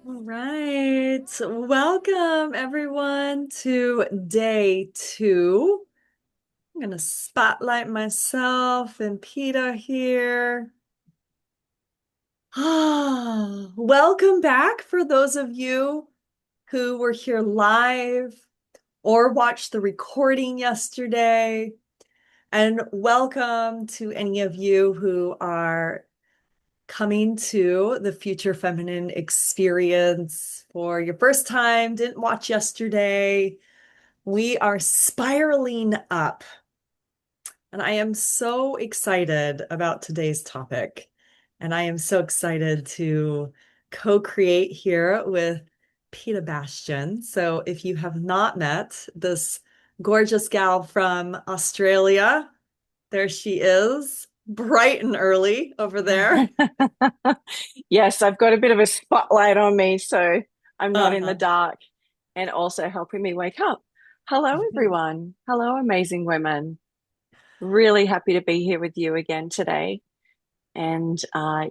All right. Welcome everyone to day two. I'm going to spotlight myself and Peter here. Welcome back for those of you who were here live or watched the recording yesterday. And welcome to any of you who are coming to the Future Feminine experience for your first time, didn't watch yesterday. We are spiraling up, and I am so excited about today's topic. And I am so excited to co-create here with Peta Bastian. So if you have not met this gorgeous gal from Australia, there she is, bright and early over there. Yes, I've got a bit of a spotlight on me, so I'm not in the Uh-huh. dark and also helping me wake up. Hello, everyone. Hello, amazing women. Really happy to be here with you again today. And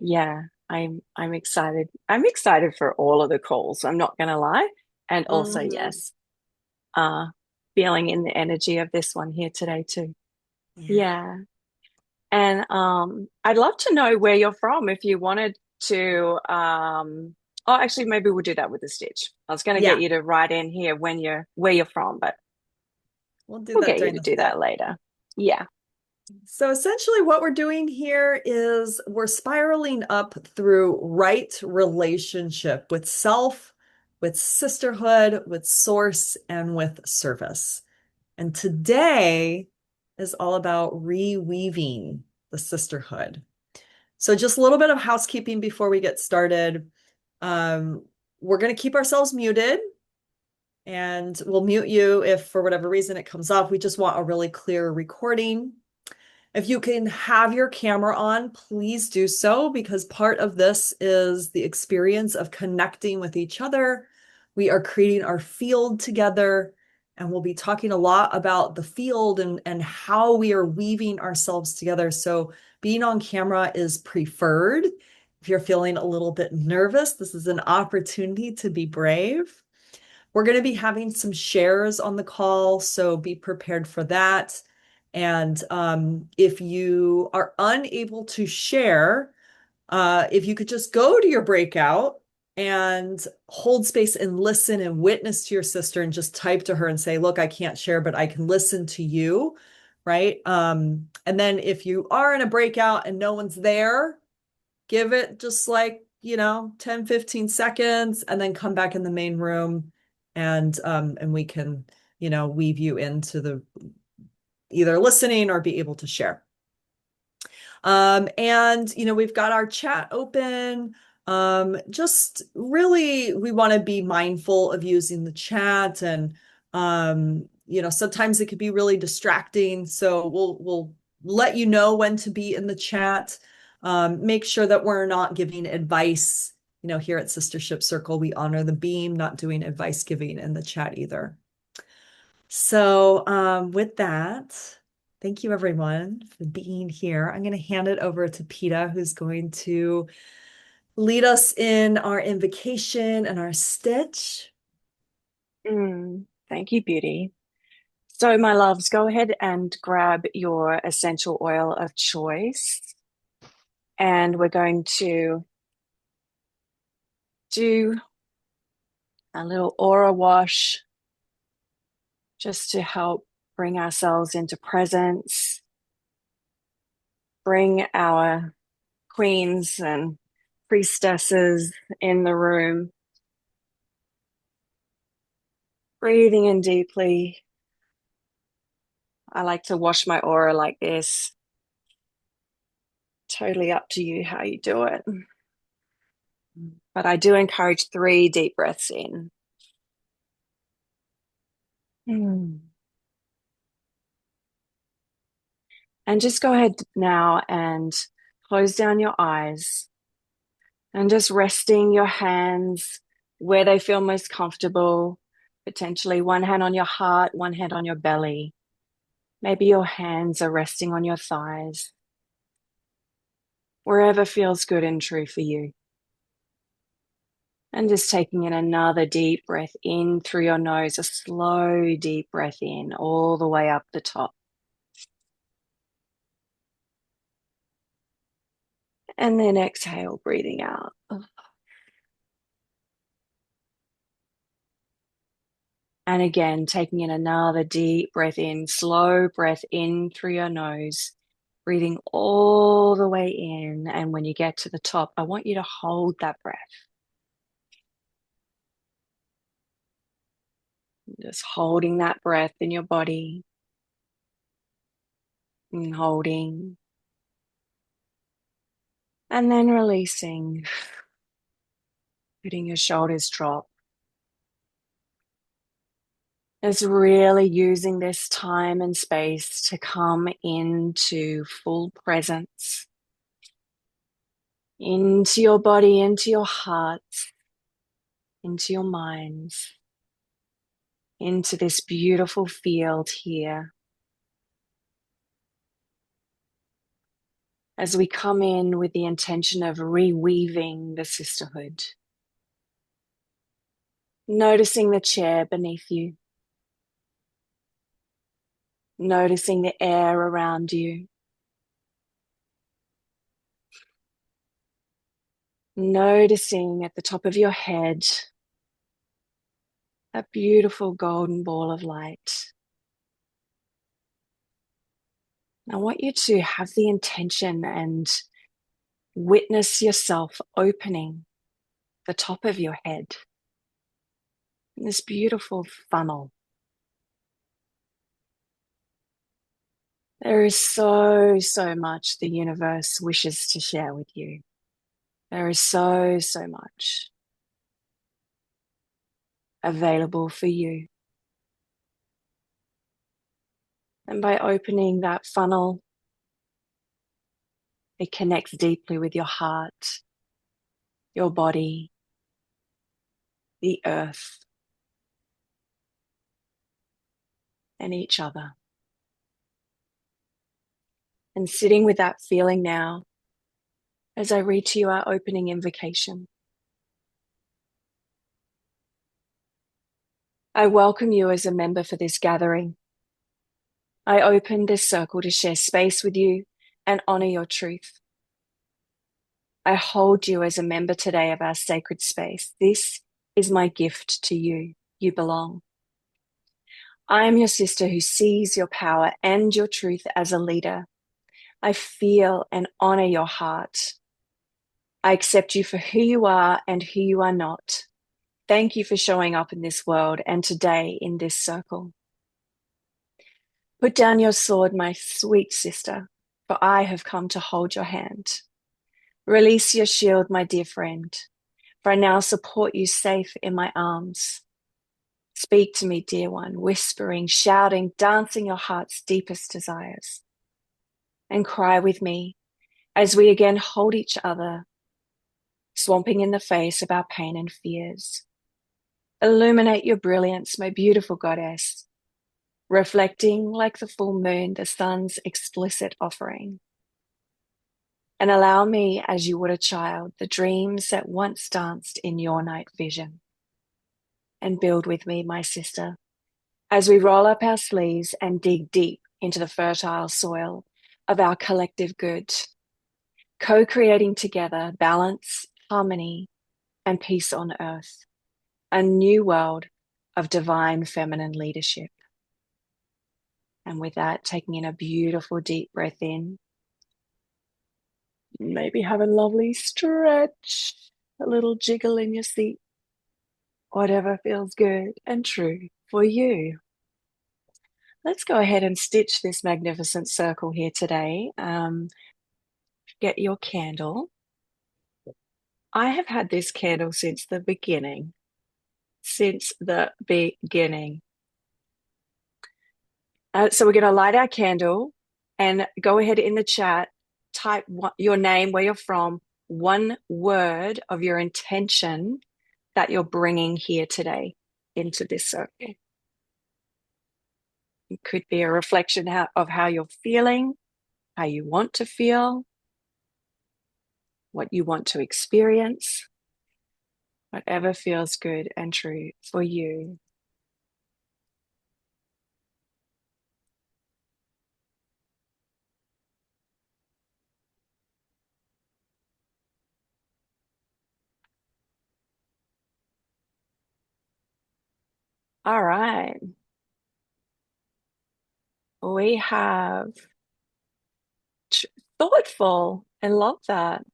yeah, I'm excited. I'm excited for all of the calls. I'm not going to lie. And also, Mhm. yes, uh, feeling in the energy of this one here today too. Yeah. Yeah. And I'd love to know where you're from if you wanted to. Oh, actually, maybe we'll do that with the stitch. I was going to get Yeah, you to write in here when you're where you're from, but we'll do we'll that get you during to the do sit. that later. Yeah. So essentially what we're doing here is we're spiraling up through right relationship with self, with sisterhood, with source, and with service. And today is all about reweaving the sisterhood. So just a little bit of housekeeping before we get started. Um, we're going to keep ourselves muted. And we'll mute you if for whatever reason it comes off. We just want a really clear recording. If you can have your camera on, please do so because part of this is the experience of connecting with each other. We are creating our field together, and we'll be talking a lot about the field and how we are weaving ourselves together. So being on camera is preferred. If you're feeling a little bit nervous, this is an opportunity to be brave. We're going to be having some shares on the call, so be prepared for that. And if you are unable to share, if you could just go to your breakout and hold space and listen and witness to your sister and just type to her and say, look, I can't share, but I can listen to you. Right. And then if you are in a breakout and no one's there, give it just like 10, 15 seconds and then come back in the main room and we can weave you into the either listening or be able to share. And we've got our chat open. Just really we want to be mindful of using the chat, and sometimes it could be really distracting, so we'll let you know when to be in the chat. Make sure that we're not giving advice. Here at Sistership Circle, we honor the beam, not doing advice giving in the chat either. So, with that, thank you everyone for being here. I'm going to hand it over to Peta, who's going to lead us in our invocation and our stitch. Thank you, beauty. So, my loves, go ahead and grab your essential oil of choice. And we're going to do a little aura wash just to help bring ourselves into presence, bring our queens and priestesses in the room, breathing in deeply. I like to wash my aura like this. Totally up to you how you do it. But I do encourage 3 deep breaths in. Mm. And just go ahead now and close down your eyes and just resting your hands where they feel most comfortable. Potentially one hand on your heart, one hand on your belly. Maybe your hands are resting on your thighs, wherever feels good and true for you. And just taking in another deep breath in through your nose, a slow, deep breath in all the way up the top. And then exhale, breathing out. And again, taking in another deep breath in, slow breath in through your nose, breathing all the way in. And when you get to the top, I want you to hold that breath. Just holding that breath in your body and holding and then releasing, letting your shoulders drop. Is really using this time and space to come into full presence, into your body, into your heart, into your minds, into this beautiful field here. As we come in with the intention of reweaving the sisterhood, noticing the chair beneath you, noticing the air around you, noticing at the top of your head that beautiful golden ball of light. I want you to have the intention and witness yourself opening the top of your head in this beautiful funnel. There is so much the universe wishes to share with you. There is so much available for you. And by opening that funnel, it connects deeply with your heart, your body, the earth, and each other. And sitting with that feeling now, as I read to you our opening invocation. I welcome you as a member for this gathering. I open this circle to share space with you and honor your truth. I hold you as a member today of our sacred space. This is my gift to you. You belong. I am your sister who sees your power and your truth as a leader. I feel and honor your heart. I accept you for who you are and who you are not. Thank you for showing up in this world and today in this circle. Put down your sword, my sweet sister, for I have come to hold your hand. Release your shield, my dear friend, for I now support you safe in my arms. Speak to me, dear one, whispering, shouting, dancing your heart's deepest desires. And cry with me as we again hold each other, swamping in the face of our pain and fears. Illuminate your brilliance, my beautiful goddess, reflecting like the full moon, the sun's explicit offering. And allow me, as you would a child, the dreams that once danced in your night vision. And build with me, my sister, as we roll up our sleeves and dig deep into the fertile soil of our collective good, co-creating together balance, harmony, and peace on earth, a new world of divine feminine leadership. And with that, taking in a beautiful deep breath in, maybe have a lovely stretch, a little jiggle in your seat, whatever feels good and true for you. Let's go ahead and stitch this magnificent circle here today. Get your candle. I have had this candle since the beginning. Since the beginning. So we're going to light our candle and go ahead in the chat, type your name, where you're from, one word of your intention that you're bringing here today into this circle. It could be a reflection of how you're feeling, how you want to feel, what you want to experience, whatever feels good and true for you. All right. We have thoughtful. I love that.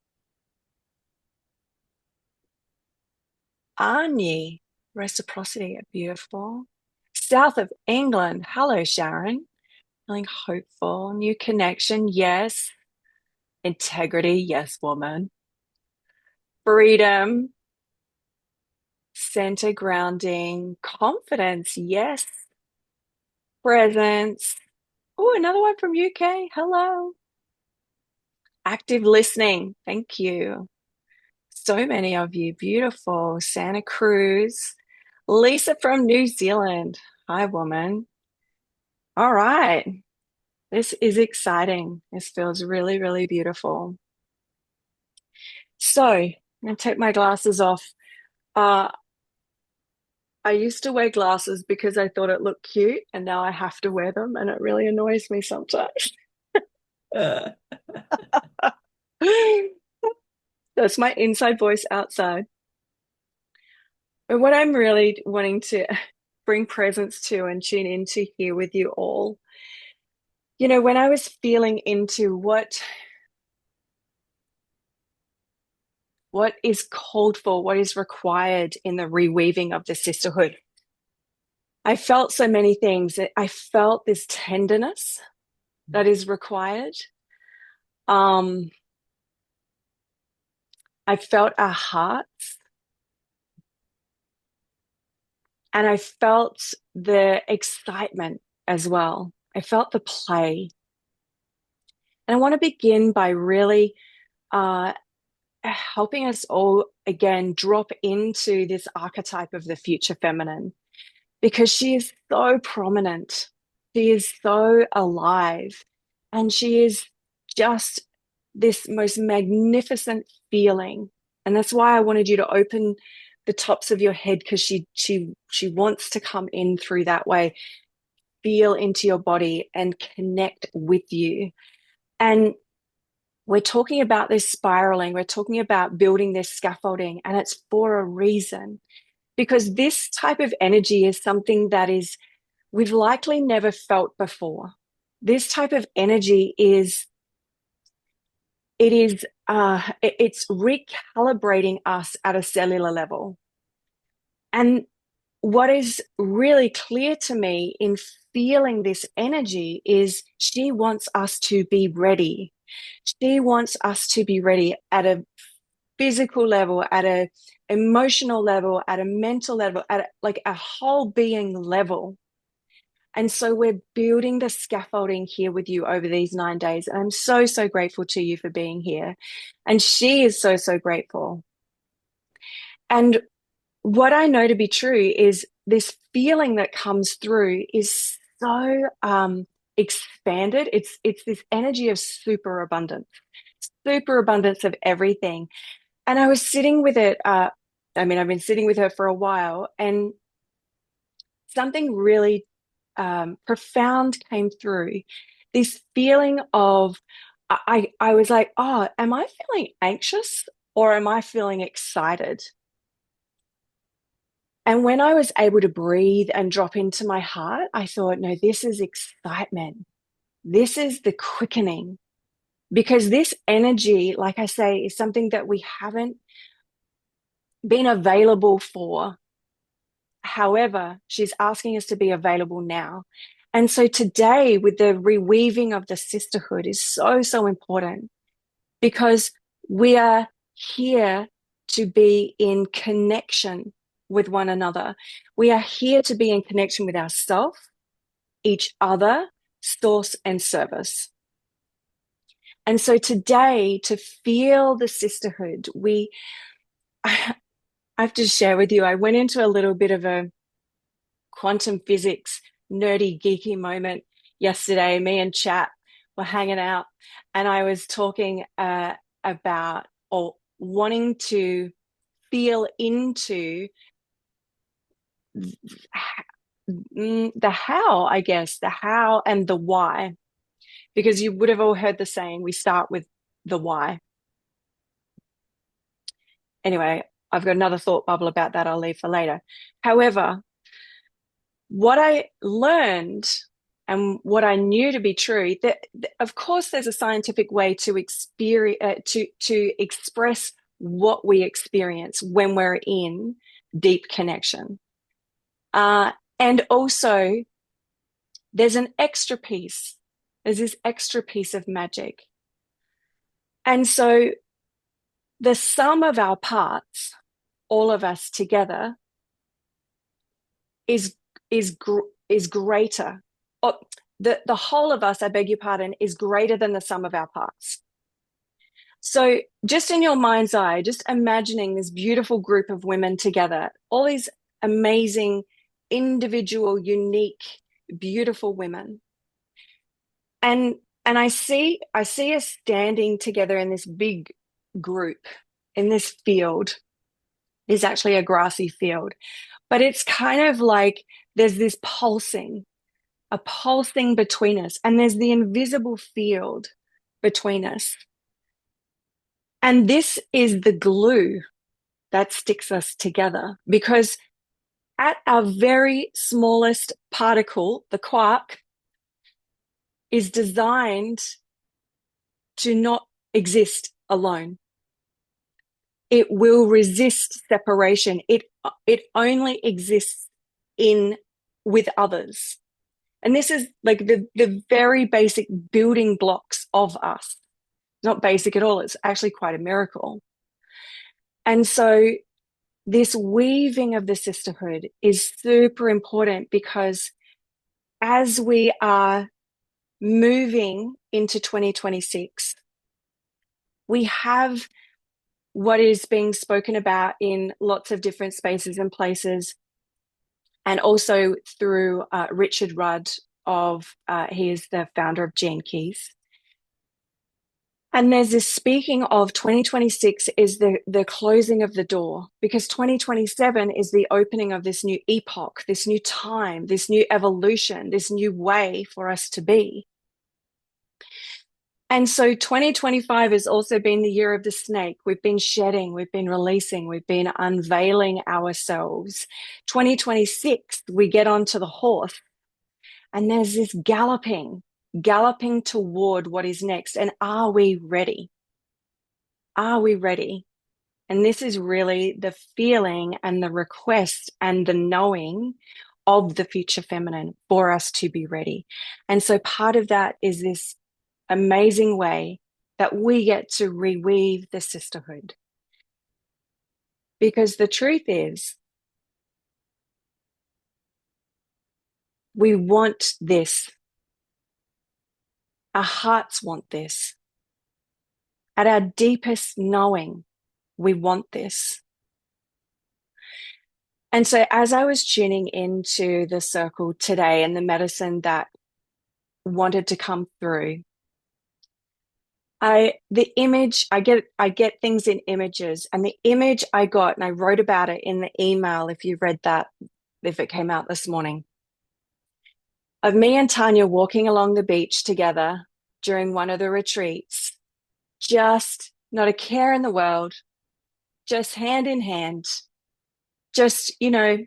Arnie, reciprocity, beautiful. South of England. Hello, Sharon. Feeling hopeful. New connection. Yes. Integrity. Yes, woman. Freedom. Center grounding. Confidence. Yes. Presence. Oh, another one from UK. Hello. Active listening. Thank you. So many of you. Beautiful. Santa Cruz. Lisa from New Zealand. Hi, woman. All right. This is exciting. This feels really, really beautiful. So I'm going to take my glasses off. Uh, I used to wear glasses because I thought it looked cute, and now I have to wear them, and it really annoys me sometimes. Uh, That's my inside voice outside. But what I'm really wanting to bring presence to and tune into here with you all, when I was feeling into what is called for, what is required in the reweaving of the sisterhood, I felt so many things. I felt this tenderness that is required. Um, I felt our hearts, and I felt the excitement as well. I felt the play. And I want to begin by really uh, helping us all again drop into this archetype of the future feminine, because she is so prominent. She is so alive, and she is just this most magnificent feeling. And that's why I wanted you to open the tops of your head, because she wants to come in through that way, feel into your body and connect with you. And we're talking about this spiraling, we're talking about building this scaffolding, and it's for a reason, because this type of energy is something that is we've likely never felt before. This type of energy it's recalibrating us at a cellular level. And what is really clear to me in feeling this energy is she wants us to be ready. She wants us to be ready at a physical level, at a emotional level, at a mental level, at like a whole being level. And so we're building the scaffolding here with you over these 9 days. And I'm so, so grateful to you for being here. And she is so, so grateful. And what I know to be true is this feeling that comes through is so expanded. It's this energy of superabundance of everything. And I was sitting with it. I've been sitting with her for a while, and something really profound came through. This feeling of, I was like, oh, am I feeling anxious or am I feeling excited? And when I was able to breathe and drop into my heart, I thought, no, this is excitement. This is the quickening. Because this energy, like I say, is something that we haven't been available for. However, she's asking us to be available now. And so today, with the reweaving of the sisterhood, is so, so important, because we are here to be in connection with one another. We are here to be in connection with ourselves, each other, source, and service. And so today, to feel the sisterhood, I have to share with you, I went into a little bit of a quantum physics nerdy geeky moment yesterday. Me and Chat were hanging out, and I was talking about or wanting to feel into the how, I guess, the how and the why, because you would have all heard the saying, we start with the why. Anyway, I've got another thought bubble about that I'll leave for later. However, what I learned and what I knew to be true, that of course there's a scientific way to experience to express what we experience when we're in deep connection. And also there's an extra piece. There's this extra piece of magic. And so the sum of our parts, all of us together, is is is greater. Oh, the whole of us, I beg your pardon, is greater than the sum of our parts. So just in your mind's eye, just imagining this beautiful group of women together, all these amazing, individual, unique, beautiful women. And I see us standing together in this big group, in this field. It's actually a grassy field, but it's kind of like there's this pulsing, a pulsing between us, and there's the invisible field between us. And this is the glue that sticks us together, because at our very smallest particle, the quark, is designed to not exist alone. It will resist separation. It only exists in with others. And this is like the very basic building blocks of us. Not basic at all. It's actually quite a miracle. And so this weaving of the sisterhood is super important, because as we are moving into 2026, we have what is being spoken about in lots of different spaces and places, and also through Richard Rudd he is the founder of Gene Keys. And there's this speaking of 2026 is the closing of the door, because 2027 is the opening of this new epoch, this new time, this new evolution, this new way for us to be. And so 2025 has also been the year of the snake. We've been shedding, we've been releasing, we've been unveiling ourselves. 2026, we get onto the horse, and there's this galloping toward what is next. And are we ready? Are we ready? And this is really the feeling and the request and the knowing of the future feminine for us to be ready. And so part of that is this amazing way that we get to reweave the sisterhood. Because the truth is, we want this. Our hearts want this. At our deepest knowing, we want this. And so as I was tuning into the circle today and the medicine that wanted to come through, I get things in images, and the image I got, and I wrote about it in the email, if you read that, if it came out this morning, of me and Tanya walking along the beach together during one of the retreats, just not a care in the world, just hand in hand, just, and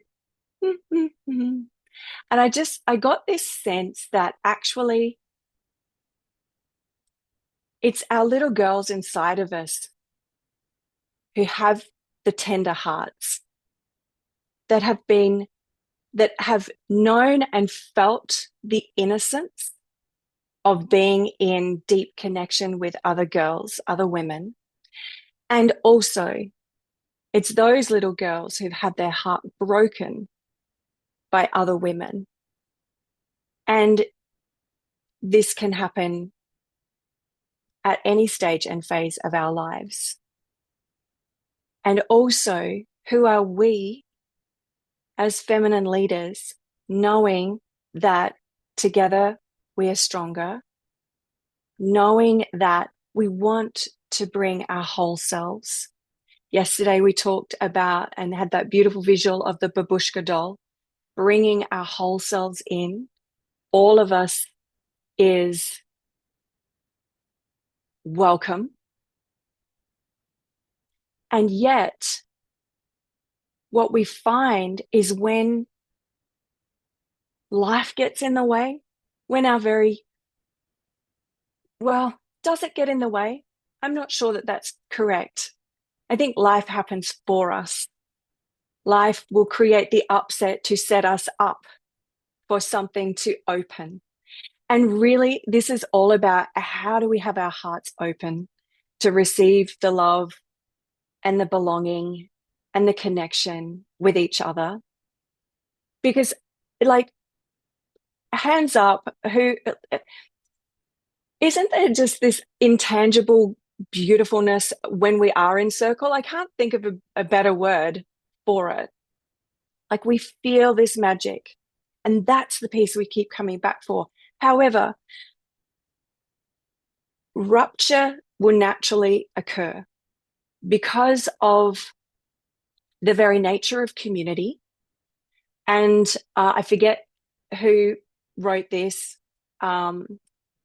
I got this sense that actually it's our little girls inside of us who have the tender hearts, that have known and felt the innocence of being in deep connection with other girls, other women. And also, it's those little girls who've had their heart broken by other women. And this can happen at any stage and phase of our lives. And also, who are we as feminine leaders, knowing that together we are stronger, knowing that we want to bring our whole selves. Yesterday, we talked about and had that beautiful visual of the babushka doll, bringing our whole selves in. All of us is welcome. And yet, what we find is when life gets in the way, when our very, well, does it get in the way? I'm not sure that that's correct. I think life happens for us. Life will create the upset to set us up for something to open. And really, this is all about how do we have our hearts open to receive the love and the belonging and the connection with each other. Because, like, hands up, who isn't there just this intangible beautifulness when we are in circle? I can't think of a better word for it. Like, we feel this magic, and that's the piece we keep coming back for. However, rupture will naturally occur because of the very nature of community. And I forget who wrote this.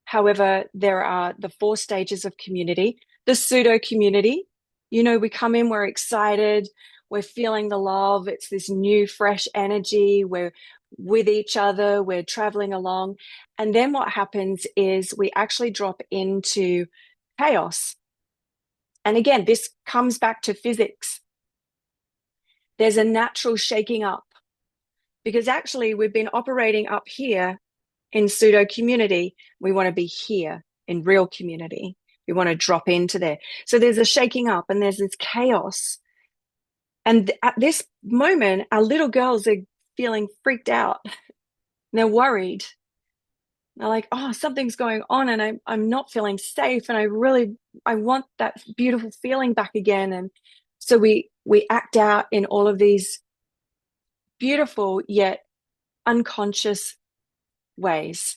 However, there are the 4 stages of community. The pseudo community, we come in, we're excited, we're feeling the love. It's this new, fresh energy. We're with each other, we're traveling along. And then what happens is we actually drop into chaos. And again, this comes back to physics. There's a natural shaking up because actually we've been operating up here in pseudo community. We want to be here in real community. We want to drop into there. So there's a shaking up and there's this chaos. And at this moment, our little girls are feeling freaked out. They're worried. They're like, oh, something's going on and I'm not feeling safe. And I want that beautiful feeling back again. And so we act out in all of these beautiful yet unconscious ways.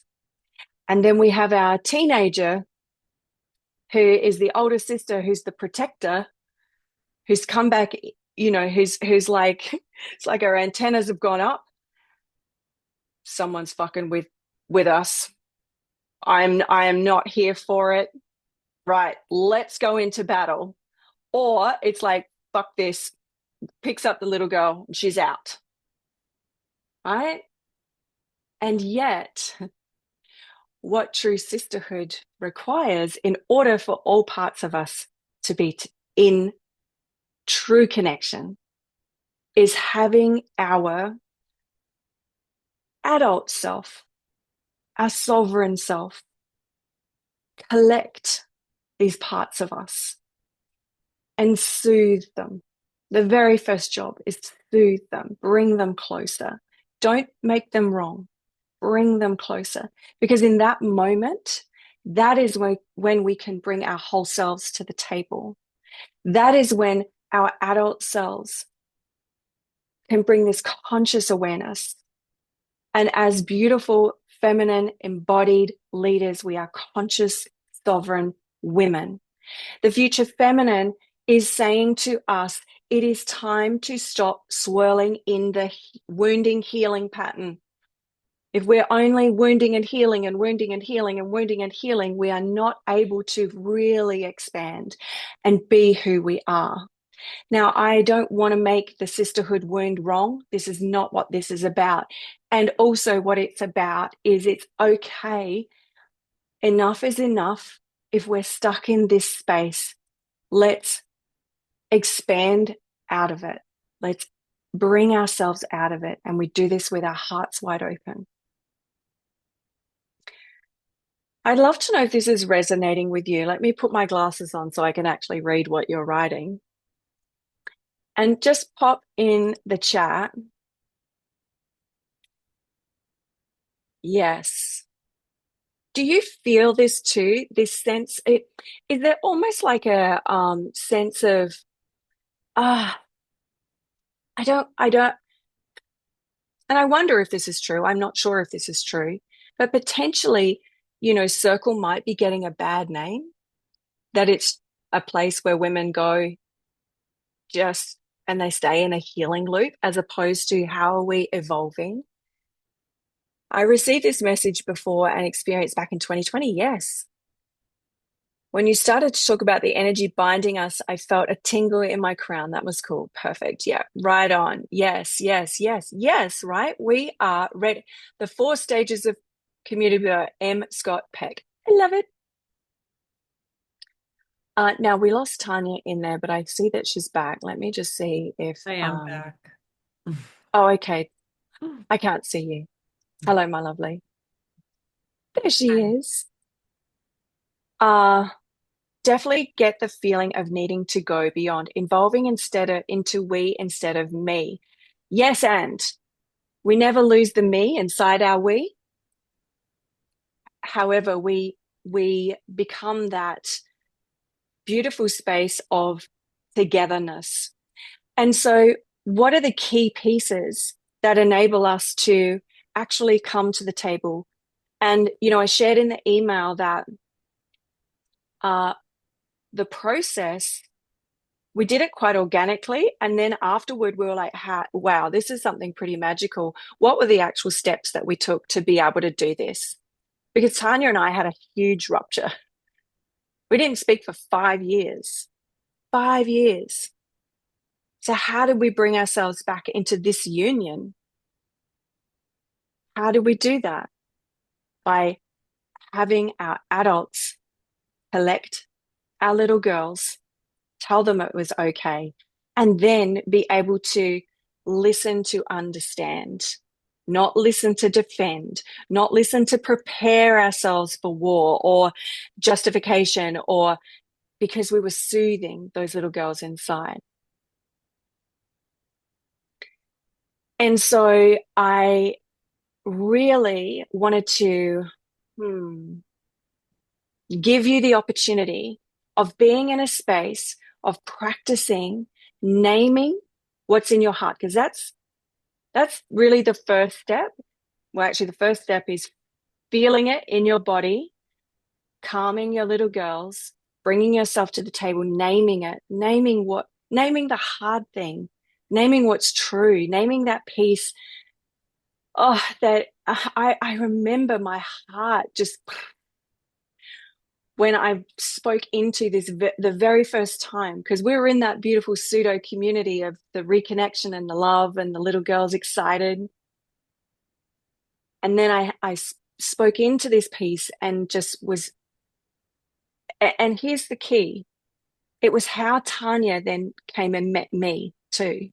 And then we have our teenager who is the older sister, who's the protector, who's come back, who's like, it's like our antennas have gone up. Someone's fucking with us. I am not here for it. Right, let's go into battle. Or it's like, fuck this, picks up the little girl, and she's out. Right? And yet, what true sisterhood requires in order for all parts of us to be in true connection is having our adult self, our sovereign self, collect these parts of us and soothe them. The very first job is to soothe them, bring them closer. Don't make them wrong. Bring them closer. Because in that moment, that is when we can bring our whole selves to the table. That is when our adult selves can bring this conscious awareness. And as beautiful, feminine, embodied leaders, we are conscious, sovereign women. The future feminine is saying to us, it is time to stop swirling in the wounding healing pattern. If we're only wounding and healing and wounding and healing and wounding and healing, we are not able to really expand and be who we are. Now, I don't want to make the sisterhood wound wrong. This is not what this is about. And also what it's about is it's okay. Enough is enough. If we're stuck in this space, let's expand out of it. Let's bring ourselves out of it. And we do this with our hearts wide open. I'd love to know if this is resonating with you. Let me put my glasses on so I can actually read what you're writing. And just pop in the chat. Yes. Do you feel this too? This sense, is there almost like a sense of, ah, I don't, and I wonder if this is true. I'm not sure if this is true, but potentially, circle might be getting a bad name, that it's a place where women go just, and they stay in a healing loop as opposed to how are we evolving? I received this message before and experienced back in 2020. Yes. When you started to talk about the energy binding us, I felt a tingle in my crown. That was cool. Perfect. Yeah. Right on. Yes, yes, yes, yes. Right. We are ready. The four stages of community by M. Scott Peck. I love it. Now we lost Tanya in there, but I see that she's back. Let me just see if I am back. oh, okay. I can't see you. Hello, my lovely. There she Hi. is. Uh Definitely get the feeling of needing to go beyond, involving instead of into we instead of me. Yes, and we never lose the me inside our we. However, we become that beautiful space of togetherness. And so, what are the key pieces that enable us to actually come to the table? And, I shared in the email that uh, the process, we did it quite organically. And then afterward, we were like, wow, this is something pretty magical. What were the actual steps that we took to be able to do this? Because Tanya and I had a huge rupture. We didn't speak for 5 years. 5 years. So, how did we bring ourselves back into this union? How did we do that? By having our adults collect our little girls, tell them it was okay, and then be able to listen to understand, not listen to defend, not listen to prepare ourselves for war or justification, or because we were soothing those little girls inside. And so I really wanted to give you the opportunity of being in a space of practicing naming what's in your heart, because that's really the first step. Well, actually, the first step is feeling it in your body, calming your little girls, bringing yourself to the table, naming it, naming the hard thing, naming what's true, naming that piece. Oh, that I remember my heart just when I spoke into this the very first time, because we were in that beautiful pseudo community of the reconnection and the love and the little girls excited. And then I spoke into this piece and just was, and here's the key. It was how Tanya then came and met me too.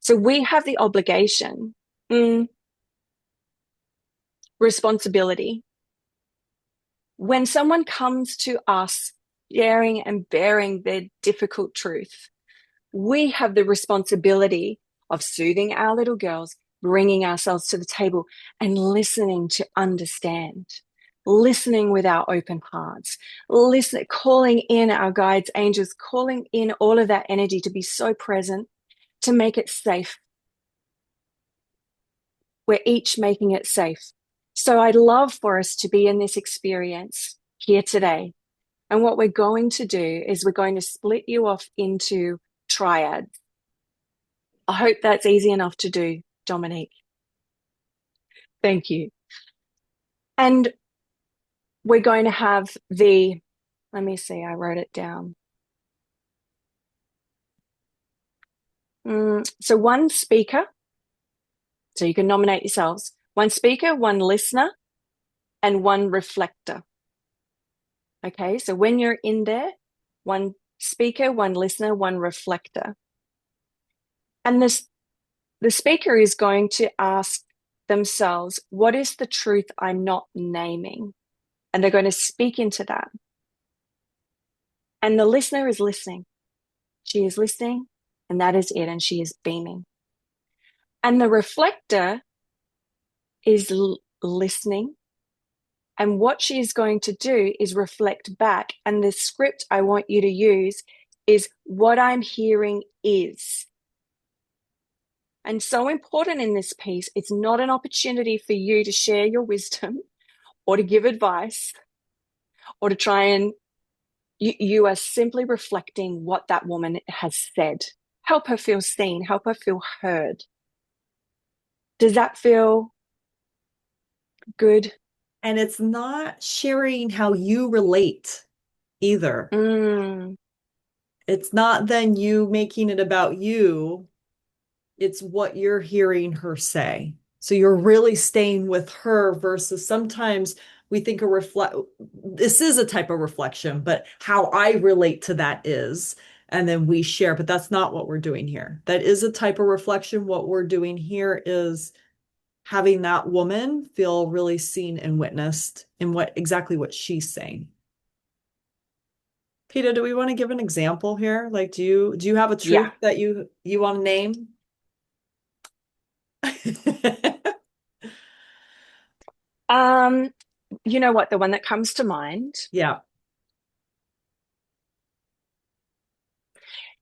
So we have the obligation, responsibility. When someone comes to us sharing and bearing their difficult truth, we have the responsibility of soothing our little girls, bringing ourselves to the table and listening to understand, listening with our open hearts, calling in our guides, angels, calling in all of that energy to be so present, to make it safe. We're each making it safe. So I'd love for us to be in this experience here today. And what we're going to do is we're going to split you off into triads. I hope that's easy enough to do, Dominique. Thank you. And we're going to have let me see, I wrote it down. So one speaker, so you can nominate yourselves, one speaker, one listener, and one reflector. Okay, so when you're in there, one speaker, one listener, one reflector. And the speaker is going to ask themselves, what is the truth I'm not naming? And they're going to speak into that. And the listener is listening. She is listening, and that is it. And she is beaming. And the reflector is listening. And what she is going to do is reflect back. And the script I want you to use is what I'm hearing is. And so important in this piece, it's not an opportunity for you to share your wisdom or to give advice or to try and you are simply reflecting what that woman has said, help her feel seen, help her feel heard. Does that feel good? And it's not sharing how you relate either. Mm, It's not then you making it about you. It's what you're hearing her say. So you're really staying with her versus sometimes we think a reflect this is a type of reflection, but how I relate to that is, and then we share, but that's not what we're doing here. That is a type of reflection. What we're doing here is having that woman feel really seen and witnessed in what exactly what she's saying. Peter, do we want to give an example here? Like, do you have a yeah. truth that you want to name? Um, you know what? The one that comes to mind Yeah.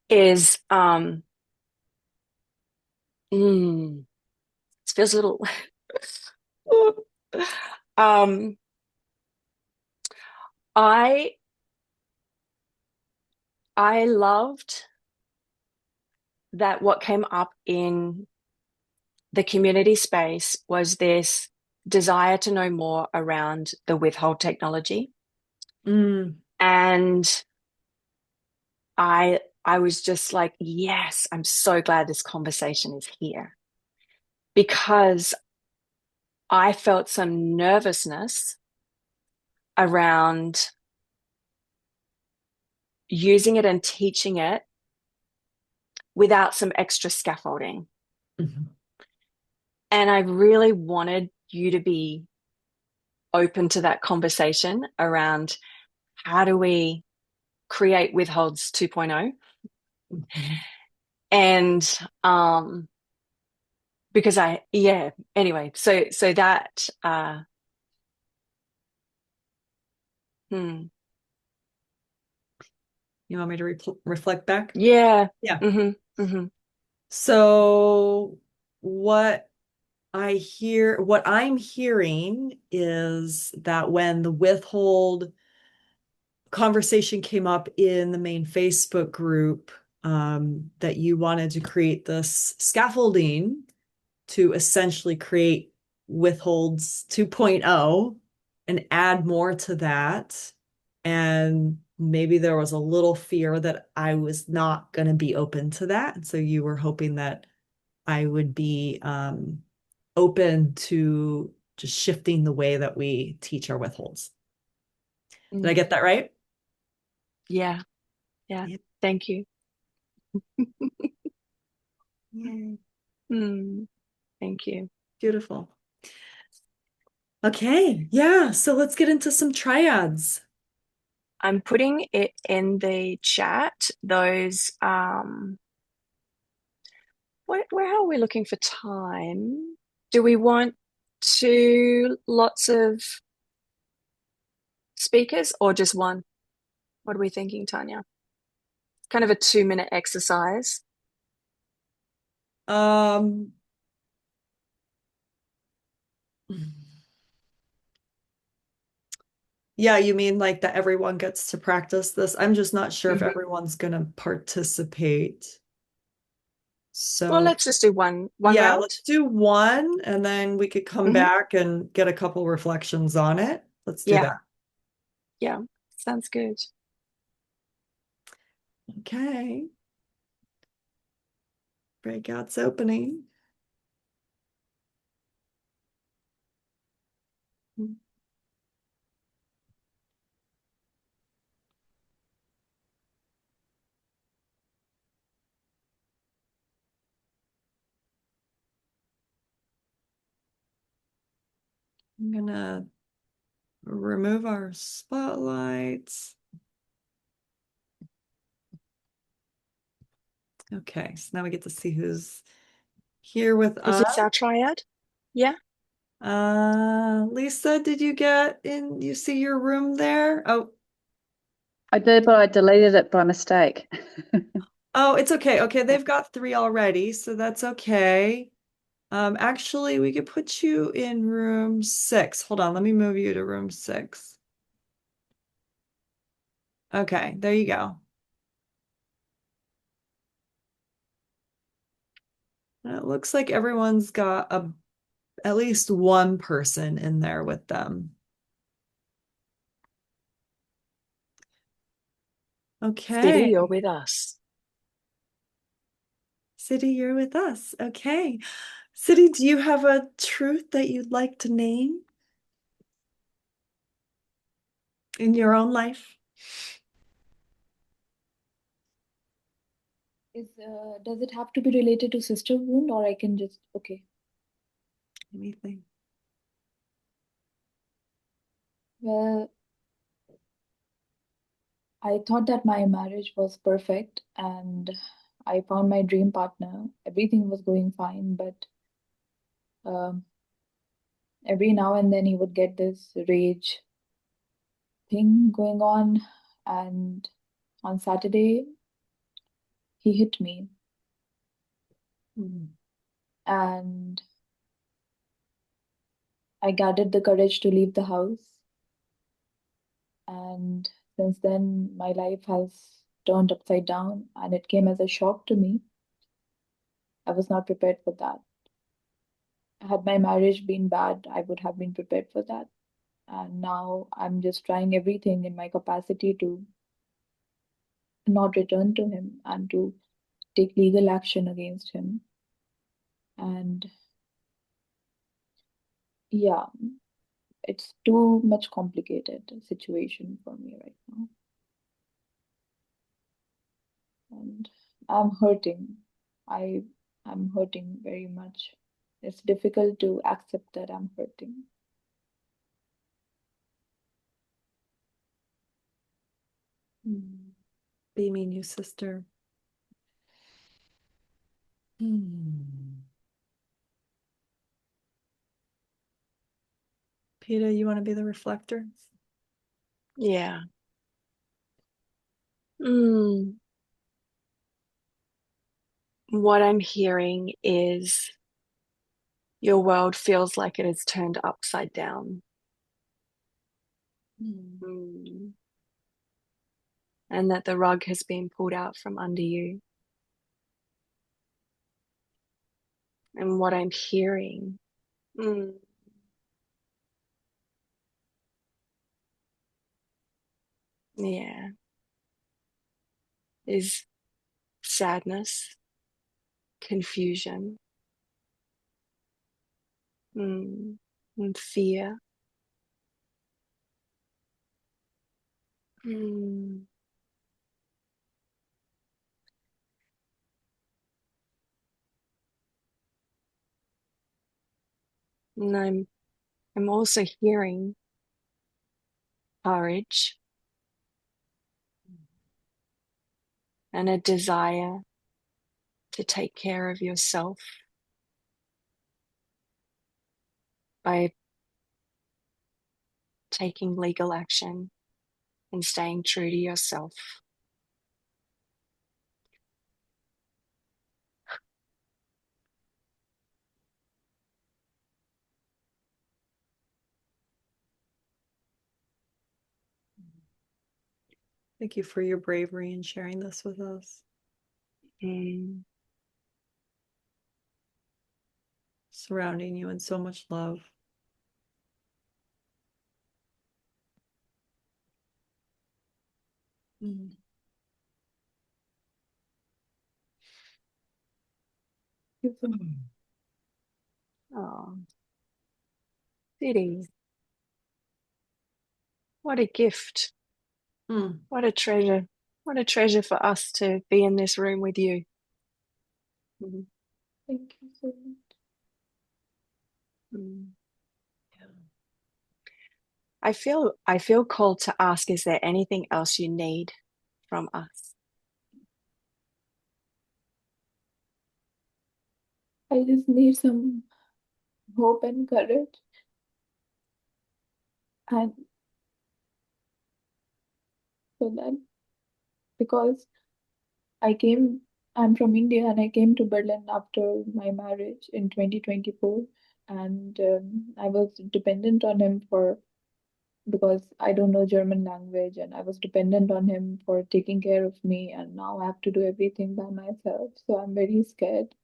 is it feels a little um I I loved that what came up in the community space was this desire to know more around the withhold technology. Mm. And I was just like, yes, I'm so glad this conversation is here because I felt some nervousness around using it and teaching it without some extra scaffolding. Mhm. And I really wanted you to be open to that conversation around how do we create withholds 2.0. Mhm. And because I yeah, anyway, so that hmm, You want me to reflect back? yeah. Yeah. Mm-hmm. So what what I'm hearing is that when the withhold conversation came up in the main Facebook group, that you wanted to create this scaffolding to essentially create withholds 2.0 and add more to that. And maybe there was a little fear that I was not going to be open to that. And so you were hoping that I would be open to just shifting the way that we teach our withholds. Did I Mm, get that right? yeah, yeah. Yep. Thank you. Yay. Mm, thank you. Beautiful. Okay. Yeah. So let's get into some triads. I'm putting it in the chat. Those where are we looking for time? Do we want lots of speakers or just one? What are we thinking, Tanya? Kind of a 2 minute exercise. Um, yeah, you mean like that everyone gets to practice this? I'm just not sure if Mhm. everyone's going to participate. Well, So, let's just do one yeah, round. let's do one and then we could come Hmm. back and get a couple reflections on it. Let's do Yeah, that. yeah. Sounds good. Okay. Breakout's opening. I'm gonna remove our spotlights. Okay, so now we get to see who's here with Is us. this our triad? Yeah. Lisa, did you get in? You see your room there? Oh, I did, but I deleted it by mistake. oh, it's okay. Okay, they've got three already, so that's okay. Actually, we could put you in room six. Hold on, let me move you to room six. Okay, there you go. And it looks like everyone's got at least one person in there with them. City, Okay. you're with us. City, you're with us. Okay. City, do you have a truth that you'd like to name in your own life? Does it have to be related to sister wound, or I can just okay? Anything? Well, I thought that my marriage was perfect and I found my dream partner. Everything was going fine, but um, every now and then he would get this rage thing going on. And on Saturday, he hit me. Mm. And I gathered the courage to leave the house. And since then, my life has turned upside down, and it came as a shock to me. I was not prepared for that. Had my marriage been bad, I would have been prepared for that. And now I'm just trying everything in my capacity to not return to him and to take legal action against him. And yeah, it's too much complicated situation for me right now. And I'm hurting. I'm hurting very much. It's difficult to accept that I'm hurting. Beaming you, sister. Peter, you want to be the reflector? Yeah. Mm. What I'm hearing is your world feels like it is turned upside down. Mm. And that the rug has been pulled out from under you. And what I'm hearing, yeah, is sadness, confusion, and fear. Mm. And I'm also hearing courage and a desire to take care of yourself by taking legal action and staying true to yourself. Thank you for your bravery in sharing this with us. Surrounding you in so much love. Oh, Diddy, what a gift. What a treasure. What a treasure for us to be in this room with you. Thank you so much. I feel called to ask, is there anything else you need from us? I just need some hope and courage. And so that because I'm from India and I came to Berlin after my marriage in 2024. And I was dependent on him because I don't know German language, and I was dependent on him for taking care of me. And now I have to do everything by myself. So I'm very scared.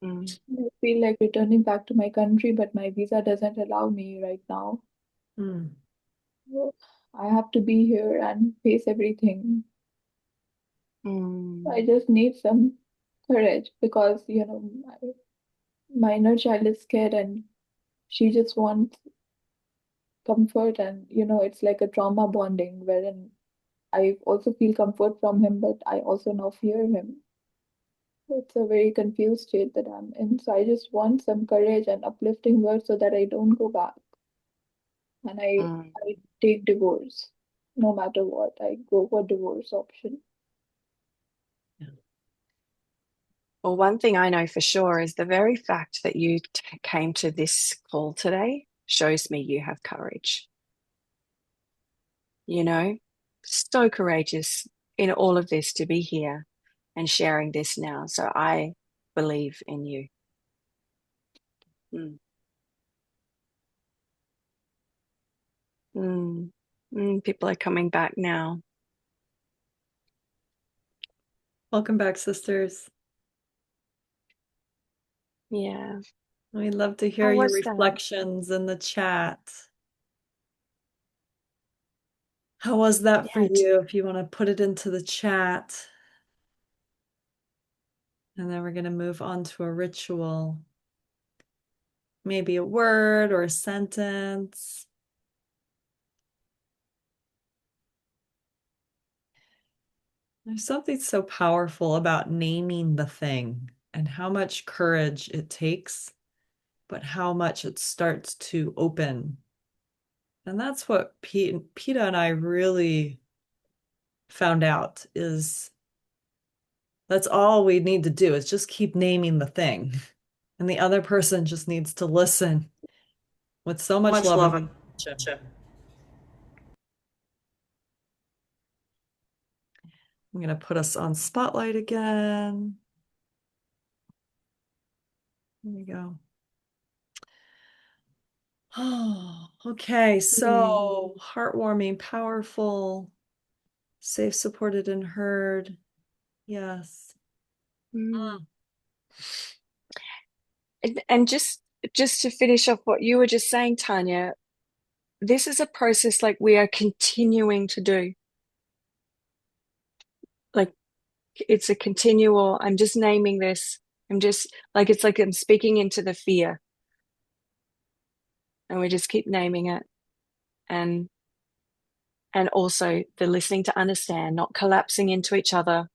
Mm, I feel like returning back to my country, but my visa doesn't allow me right now. Mm. So I have to be here and face everything. I mm, just need some courage because, my inner child is scared and she just wants comfort. And, it's like a trauma bonding wherein I also feel comfort from him, but I also now fear him. It's a very confused state that I'm in. So I just want some courage and uplifting words so that I don't go back. And mm. I take divorce. No matter what, I go for divorce option. Well, one thing I know for sure is the very fact that you came to this call today shows me you have courage. You know, so courageous in all of this to be here and sharing this now. So I believe in you. Mm. Mm. People are coming back now. Welcome back, sisters. Yeah. We'd love to hear How your was that? reflections in the chat. How was that for Yeah. you? If you want to put it into the chat. And then we're going to move on to a ritual. Maybe a word or a sentence. There's something so powerful about naming the thing and how much courage it takes, but how much it starts to open. And that's what PETA and I really found out is that's all we need to do is just keep naming the thing. And the other person just needs to listen with so much Much love and love and compassion. shit. I'm going to put us on spotlight again. There we go. Oh, okay. Mm. So heartwarming, powerful, safe, supported, and heard. Yes. Mm. And just to finish off what you were just saying, Tanya, this is a process like we are continuing to do. Like it's a continual, I'm just naming this. I'm just like it's like I'm speaking into the fear and we just keep naming it and and also the listening to understand, not collapsing into each other,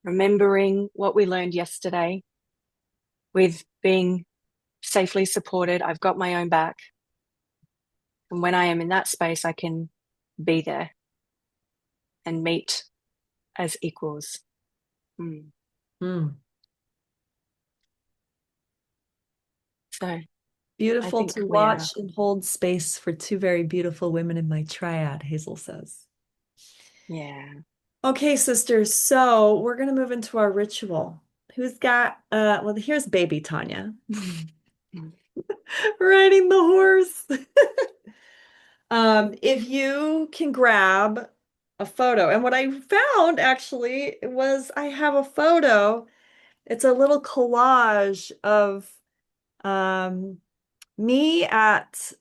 remembering what we learned yesterday with being safely supported. I've got my own back. And when I am in that space, I can be there and meet as equals. Mm. Mm. So I Beautiful think to we are. watch and hold space for two very beautiful women in my triad, Hazel says. Yeah. Okay, sisters, so we're gonna move into our ritual. Who's got well, here's baby Tanya Mm. riding the horse. If you can grab a photo, and what I found actually was I have a photo. It's a little collage of um me at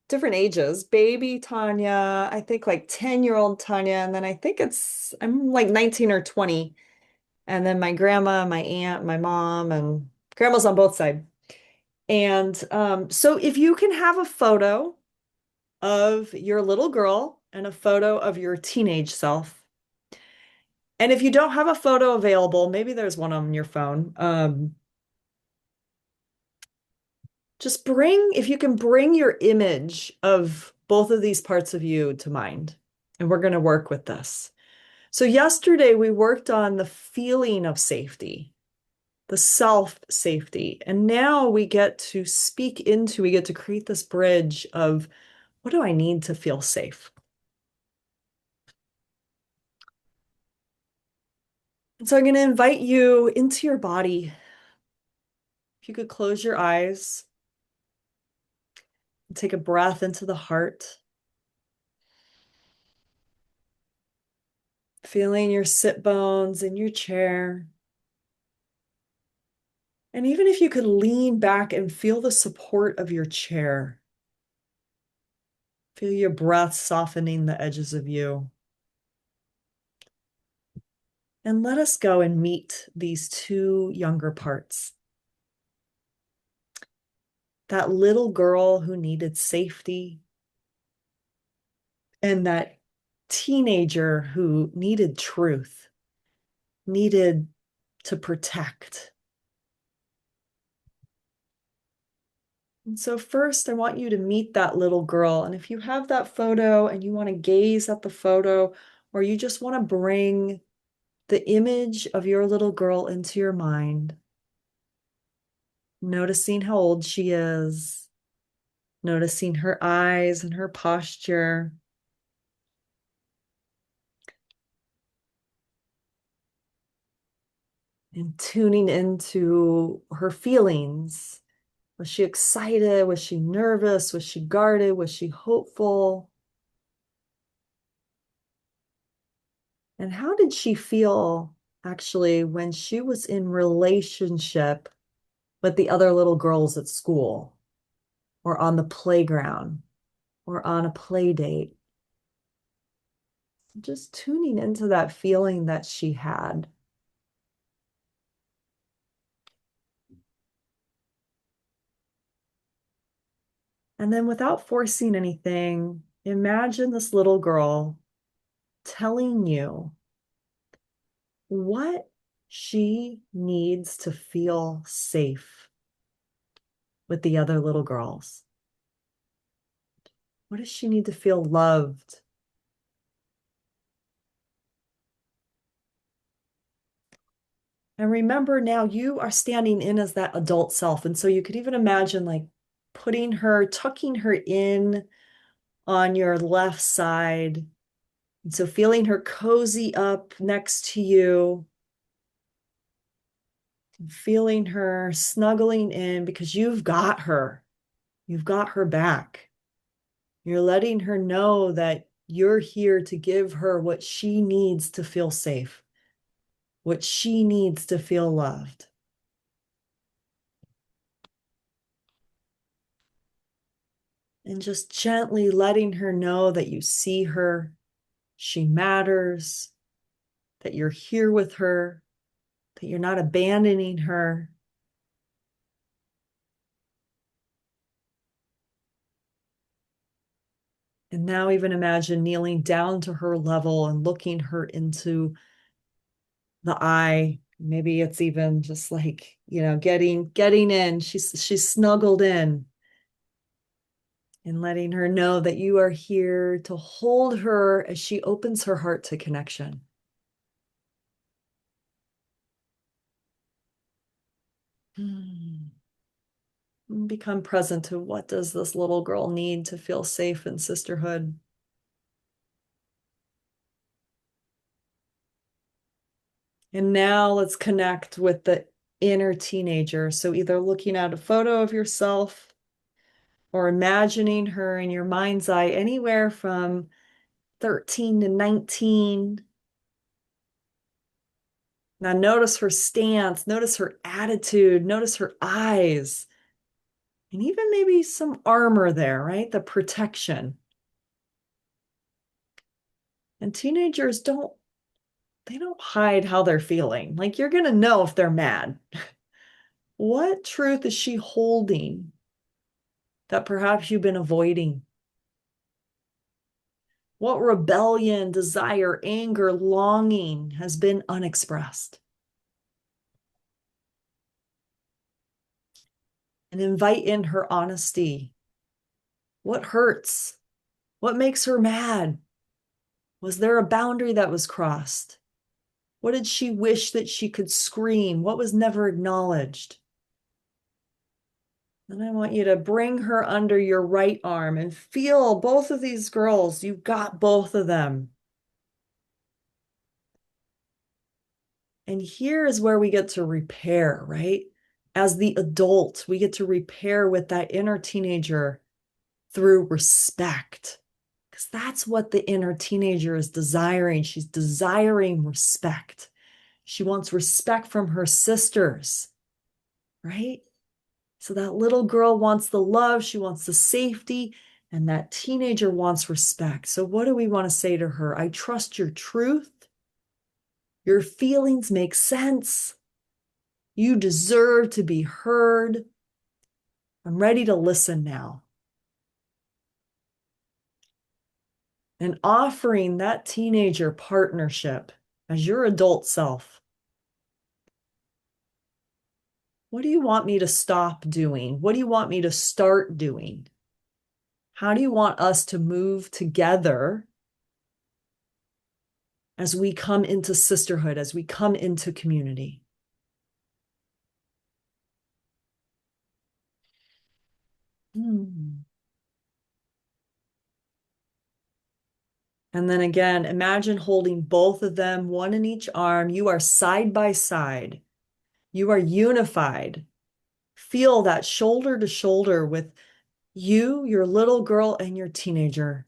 different ages, baby Tanya, I think like 10-year-old Tanya, and then I think I'm like 19 or 20. And then my grandma, my aunt, my mom, and grandma's on both sides. And so if you can have a photo of your little girl and a photo of your teenage self, and if you don't have a photo available, maybe there's one on your phone. Just if you can bring your image of both of these parts of you to mind, and we're going to work with this. So yesterday we worked on the feeling of safety, the self safety. And now we get to create this bridge of what do I need to feel safe? And so I'm going to invite you into your body. If you could close your eyes and take a breath into the heart, feeling your sit bones in your chair. And even if you could lean back and feel the support of your chair, feel your breath softening the edges of you. And let us go and meet these two younger parts. That little girl who needed safety, and that teenager who needed truth, needed to protect. And so first, I want you to meet that little girl. And if you have that photo and you want to gaze at the photo, or you just want to bring the image of your little girl into your mind, noticing how old she is, noticing her eyes and her posture. And tuning into her feelings. Was she excited? Was she nervous? Was she guarded? Was she hopeful? And how did she feel actually when she was in relationship with the other little girls at school or on the playground or on a play date? Just tuning into that feeling that she had. And then without forcing anything, imagine this little girl telling you what she needs to feel safe with the other little girls. What does she need to feel loved? And remember, now you are standing in as that adult self. And so you could even imagine like putting her, tucking her in on your left side. And so feeling her cozy up next to you, feeling her snuggling in because you've got her. You've got her back. You're letting her know that you're here to give her what she needs to feel safe, what she needs to feel loved. And just gently letting her know that you see her, she matters, that you're here with her, that you're not abandoning her. And now even imagine kneeling down to her level and looking her into the eye. Maybe it's even just like, getting in. She's snuggled in. And letting her know that you are here to hold her as she opens her heart to connection. Become present to what does this little girl need to feel safe in sisterhood. And now let's connect with the inner teenager. So either looking at a photo of yourself or imagining her in your mind's eye, anywhere from 13 to 19. Now notice her stance, notice her attitude, notice her eyes, and even maybe some armor there, right? The protection. And teenagers don't hide how they're feeling. Like you're going to know if they're mad. What truth is she holding that perhaps you've been avoiding? What rebellion, desire, anger, longing has been unexpressed? And invite in her honesty. What hurts? What makes her mad? Was there a boundary that was crossed? What did she wish that she could scream? What was never acknowledged? And I want you to bring her under your right arm and feel both of these girls. You've got both of them. And here is where we get to repair, right? As the adult, we get to repair with that inner teenager through respect. Because that's what the inner teenager is desiring. She's desiring respect. She wants respect from her sisters. right? So that little girl wants the love, she wants the safety, and that teenager wants respect. So what do we want to say to her? I trust your truth. Your feelings make sense. You deserve to be heard. I'm ready to listen now. And offering that teenager partnership as your adult self. What do you want me to stop doing? What do you want me to start doing? How do you want us to move together as we come into sisterhood, as we come into community? Hmm. And then again, imagine holding both of them, one in each arm. You are side by side. You are unified. Feel that shoulder to shoulder with you, your little girl, and your teenager,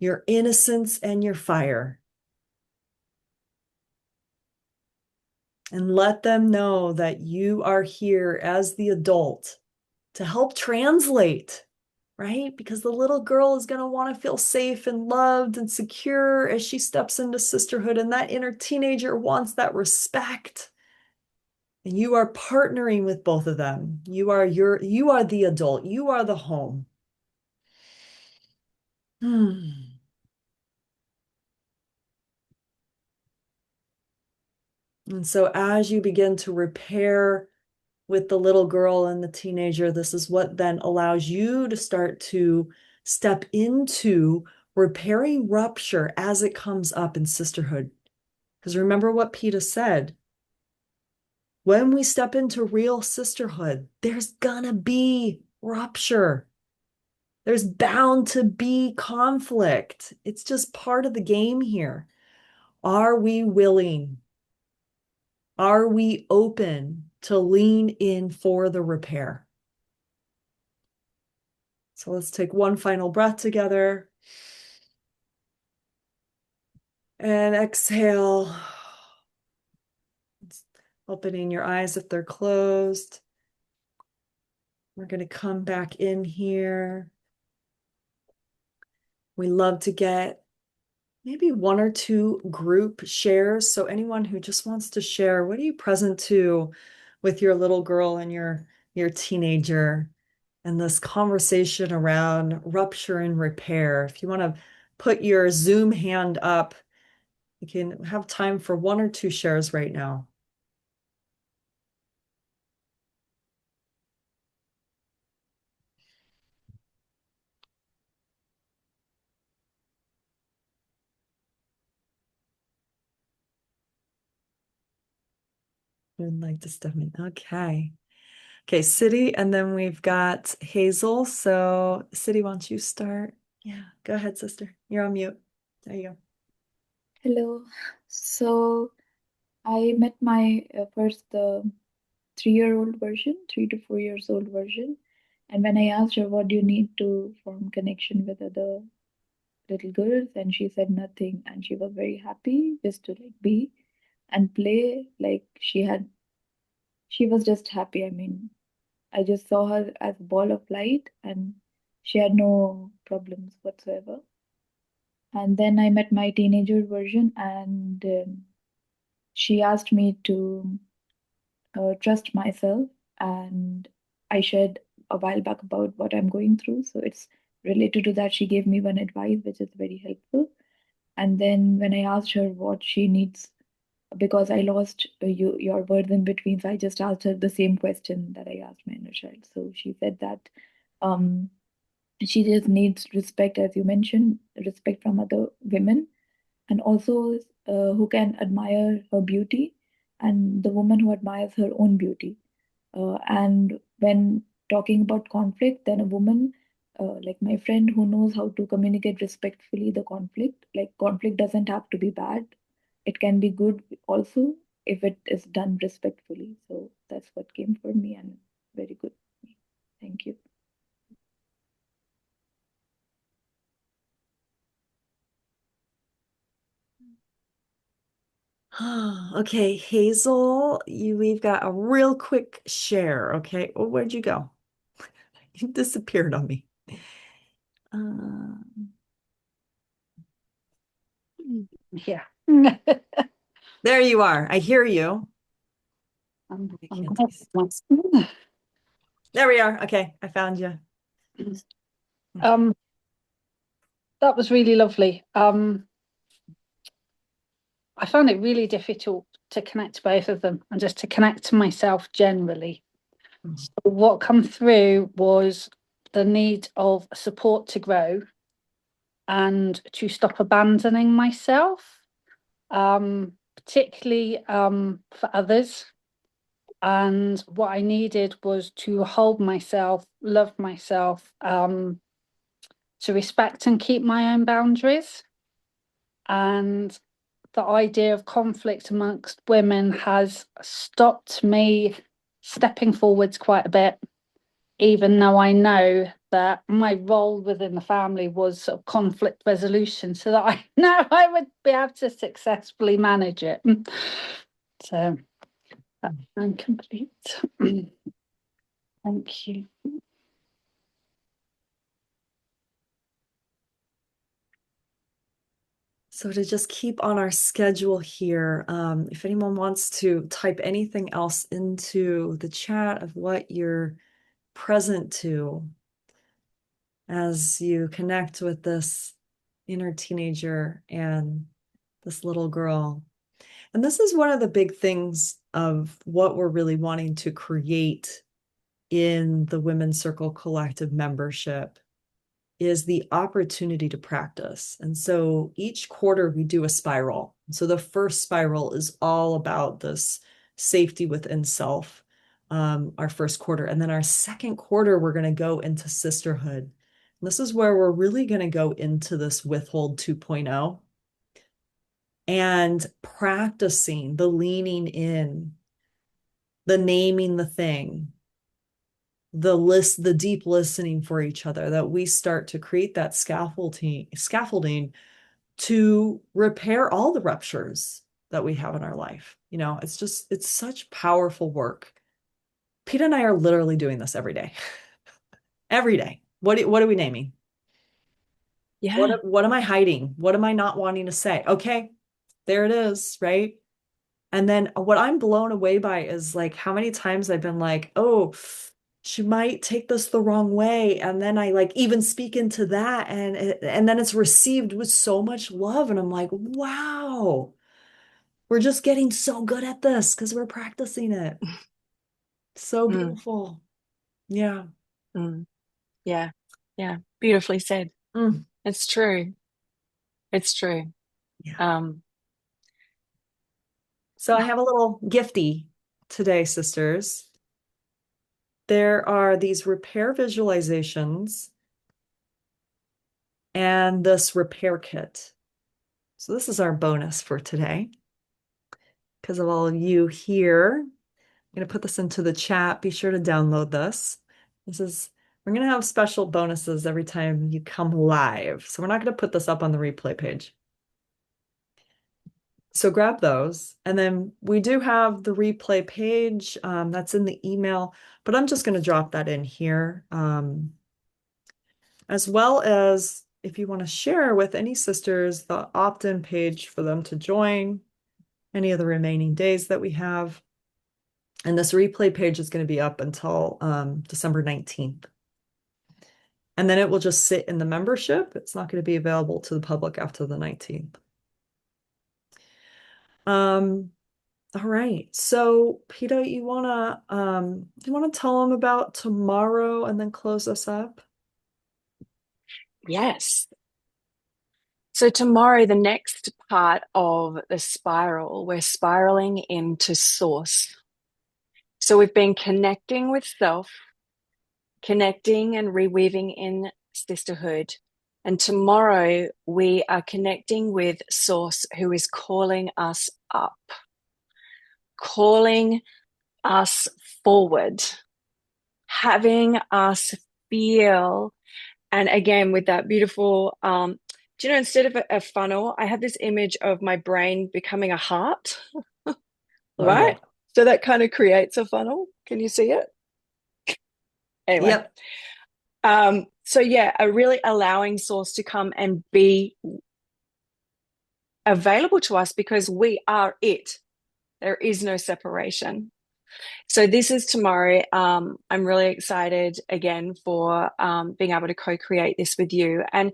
your innocence and your fire. And let them know that you are here as the adult to help translate, right? Because the little girl is going to want to feel safe and loved and secure as she steps into sisterhood. And that inner teenager wants that respect. And you are partnering with both of them. You are the adult. You are the home. Hmm. And so as you begin to repair with the little girl and the teenager, this is what then allows you to start to step into repairing rupture as it comes up in sisterhood. Because remember what Peter said, when we step into real sisterhood, there's gonna be rupture. There's bound to be conflict. It's just part of the game here. Are we willing? Are we open to lean in for the repair? So let's take one final breath together. And exhale. Opening your eyes if they're closed. We're going to come back in here. We love to get maybe one or two group shares. So anyone who just wants to share, what are you present to with your little girl and your teenager, and this conversation around rupture and repair? If you want to put your Zoom hand up, you can have time for one or two shares right now. Would like to step in. Okay. Okay, City, and then we've got Hazel. So, City, why don't you start? Yeah, go ahead, sister. You're on mute. There you go. Hello. So I met my first the 3-year-old version, 3 to 4 years old version. And when I asked her, what do you need to form connection with other little girls? And she said nothing. And she was very happy just to like be and play. Like she was just happy. I mean, I just saw her as a ball of light and she had no problems whatsoever. And then I met my teenager version and she asked me to trust myself, and I shared a while back about what I'm going through. So it's related to that. She gave me one advice, which is very helpful. And then when I asked her what she needs, because I lost your words in between, so I just asked her the same question that I asked my inner child. So she said that um, she just needs respect, as you mentioned, respect from other women, and also who can admire her beauty, and the woman who admires her own beauty. And when talking about conflict, then a woman, like my friend, who knows how to communicate respectfully the conflict. Like conflict doesn't have to be bad; it can be good also if it is done respectfully. So that's what came for me, and very good for me. Thank you. Okay, Hazel, we've got a real quick share. Okay. Oh, where'd you go? You disappeared on me. Uh, Yeah. there you are. I hear you. I I'm can't There we are. Okay, I found you. um, that was really lovely. I found it really difficult to connect to both of them and just to connect to myself generally. So what come through was the need of support to grow and to stop abandoning myself, particularly for others. And what I needed was to hold myself, love myself, to respect and keep my own boundaries. And the idea of conflict amongst women has stopped me stepping forwards quite a bit, even though I know that my role within the family was sort of conflict resolution, so that I know I would be able to successfully manage it. So I'm complete. Thank you. So to just keep on our schedule here, if anyone wants to type anything else into the chat of what you're present to as you connect with this inner teenager and this little girl. And this is one of the big things of what we're really wanting to create in the Women's Circle Collective membership is the opportunity to practice. And so each quarter we do a spiral. So the first spiral is all about this safety within self, our first quarter. And then our second quarter, we're going to go into sisterhood. And this is where we're really going to go into this withhold 2.0 and practicing the leaning in, the naming the thing, the deep listening for each other, that we start to create that scaffolding to repair all the ruptures that we have in our life. It's such powerful work. Peter and I are literally doing this every day. Every day. What are we naming? Yeah. What am I hiding? What am I not wanting to say? Okay, there it is, right? And then what I'm blown away by is like how many times I've been like, oh, she might take this the wrong way. And then I like even speak into that and then it's received with so much love. And I'm like, wow, we're just getting so good at this because we're practicing it. So Mm, beautiful. Yeah. mm. Yeah. Yeah. Beautifully said. Mm. It's true. It's true. Yeah. Um, So I have a little gifty today, sisters. There are these repair visualizations and this repair kit. So this is our bonus for today. Because of all of you here, I'm going to put this into the chat. Be sure to download this. We're going to have special bonuses every time you come live. So we're not going to put this up on the replay page. So grab those. And then we do have the replay page that's in the email, but I'm just going to drop that in here. As well as if you want to share with any sisters the opt-in page for them to join any of the remaining days that we have. And this replay page is going to be up until December 19th. And then it will just sit in the membership. It's not going to be available to the public after the 19th. All right. So Peter, you wanna tell them about tomorrow and then close us up? yes. So tomorrow, the next part of the spiral, we're spiraling into source. So we've been connecting with self, connecting and reweaving in sisterhood. And tomorrow we are connecting with source, who is calling us up, calling us forward, having us feel. And again, with that beautiful do you know, instead of a funnel, I have this image of my brain becoming a heart, Love right? it. So that kind of creates a funnel. Can you see it? Anyway. Yep. So yeah, a really allowing source to come and be available to us because we are it. There is no separation. So this is tomorrow. I'm really excited again for being able to co-create this with you. And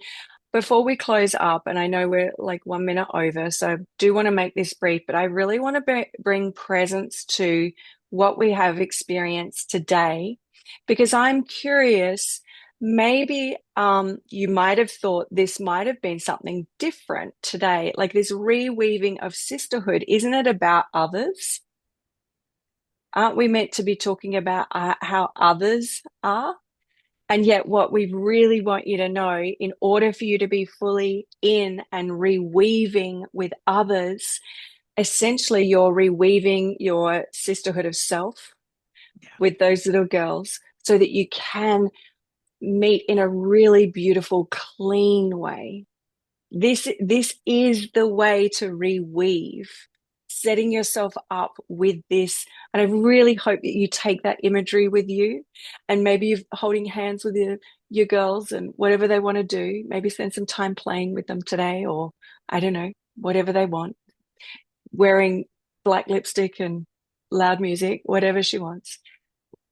before we close up, and I know we're like 1 minute over, so I do want to make this brief, but I really want to bring presence to what we have experienced today, because I'm curious, maybe you might have thought this might have been something different today, like this reweaving of sisterhood. Isn't it about others? Aren't we meant to be talking about how others are? And yet, what we really want you to know, in order for you to be fully in and reweaving with others, essentially, you're reweaving your sisterhood of self with those little girls so that you can meet in a really beautiful, clean way. This is the way to reweave, setting yourself up with this. And I really hope that you take that imagery with you, and maybe you're holding hands with your girls and whatever they want to do. Maybe spend some time playing with them today, or I don't know, whatever they want, wearing black lipstick and loud music, whatever she wants.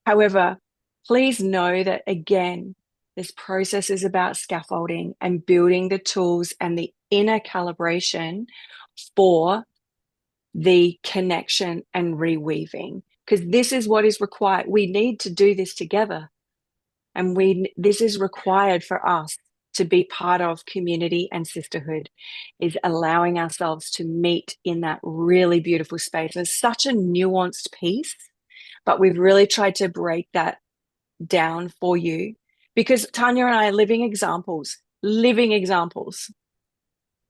However, please know that again, this process is about scaffolding and building the tools and the inner calibration for the connection and reweaving, because this is what is required. We need to do this together, and this is required for us to be part of community and sisterhood, is allowing ourselves to meet in that really beautiful space. It's such a nuanced piece, but we've really tried to break that down for you, because Tanya and I are living examples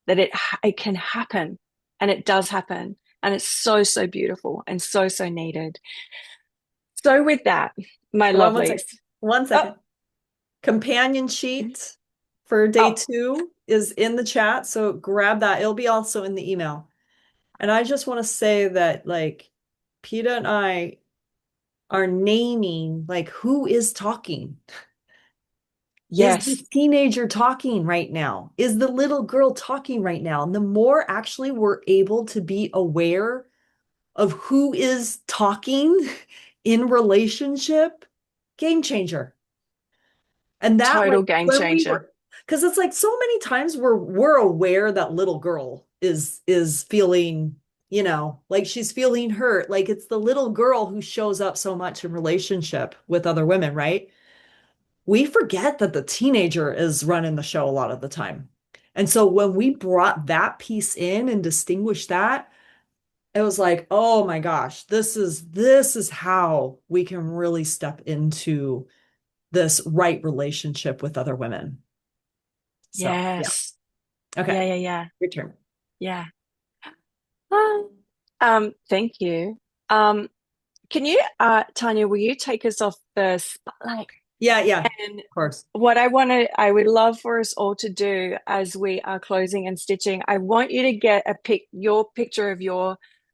that it can happen, and it does happen, and it's so beautiful and so needed. So with that, my Hold on lovelies. One second. Oh, Companion sheet for day oh, 2 is in the chat, so grab that. It'll be also in the email. And I just want to say that, like, PETA and I are naming, like, who is talking? Is the yes, teenager talking right now? Is the little girl talking right now? And the more actually we're able to be aware of who is talking in relationship, game changer. And that, like, total game when we changer. were, because it's like so many times we're aware that little girl is feeling, like she's feeling hurt. Like it's the little girl who shows up so much in relationship with other women, right? We forget that the teenager is running the show a lot of the time. And so when we brought that piece in and distinguished that, it was like, oh my gosh, this is how we can really step into this right relationship with other women. So, yeah. Yes. Okay. Yeah. Your turn. Yeah. Thank you. Can you, Tanya, will you take us off the spotlight? Yeah, And of course. what I would love for us all to do as we are closing and stitching, I want you to get your picture of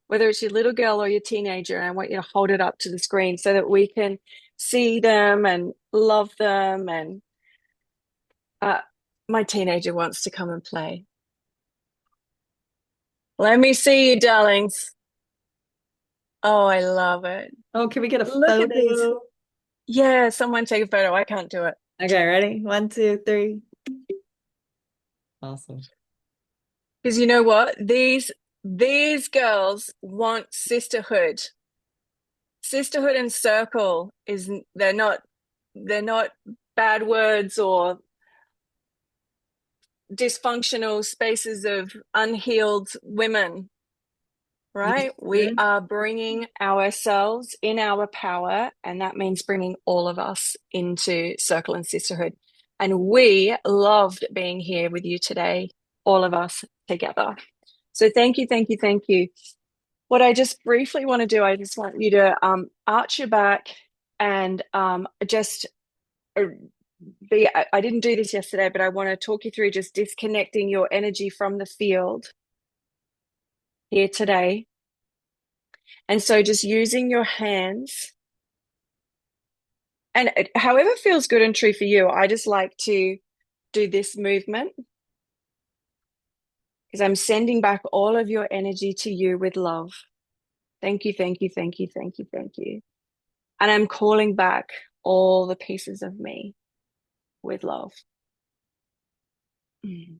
whether it's your little girl or your teenager, and I want you to hold it up to the screen so that we can see them and love them. And my teenager wants to come and play. Let me see you, darlings. Oh, I love it. Oh, can we get a Look at these. photo? Yeah, someone take a photo. I can't do it. Okay, ready? 1, 2, 3. Awesome. Because you know what? These girls want sisterhood. Sisterhood and circle they're not bad words or dysfunctional spaces of unhealed women, right? We Mhm. are bringing ourselves in our power, and that means bringing all of us into circle and sisterhood. And we loved being here with you today, all of us together. So thank you. What I just briefly want to do, I just want you to arch your back and just I didn't do this yesterday, but I want to talk you through just disconnecting your energy from the field here today. And so just using your hands, and however feels good and true for you, I just like to do this movement because I'm sending back all of your energy to you with love. Thank you, thank you, thank you, thank you, thank you. And I'm calling back all the pieces of me with love. Mm.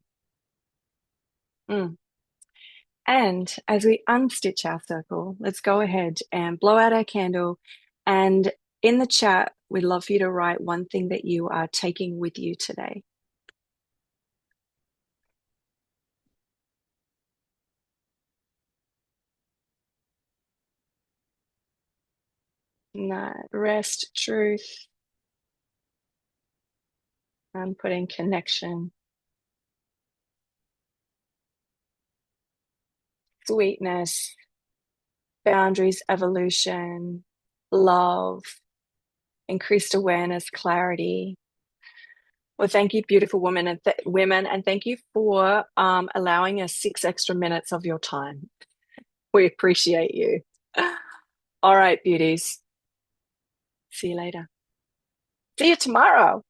Mm. And as we unstitch our circle, let's go ahead and blow out our candle. And in the chat, we'd love for you to write one thing that you are taking with you today. That rest, truth. I'm putting connection, sweetness, boundaries, evolution, love, increased awareness, clarity. Well, thank you, beautiful women and women, and thank you for allowing us 6 extra minutes of your time. We appreciate you. All right, beauties. See you later. See you tomorrow.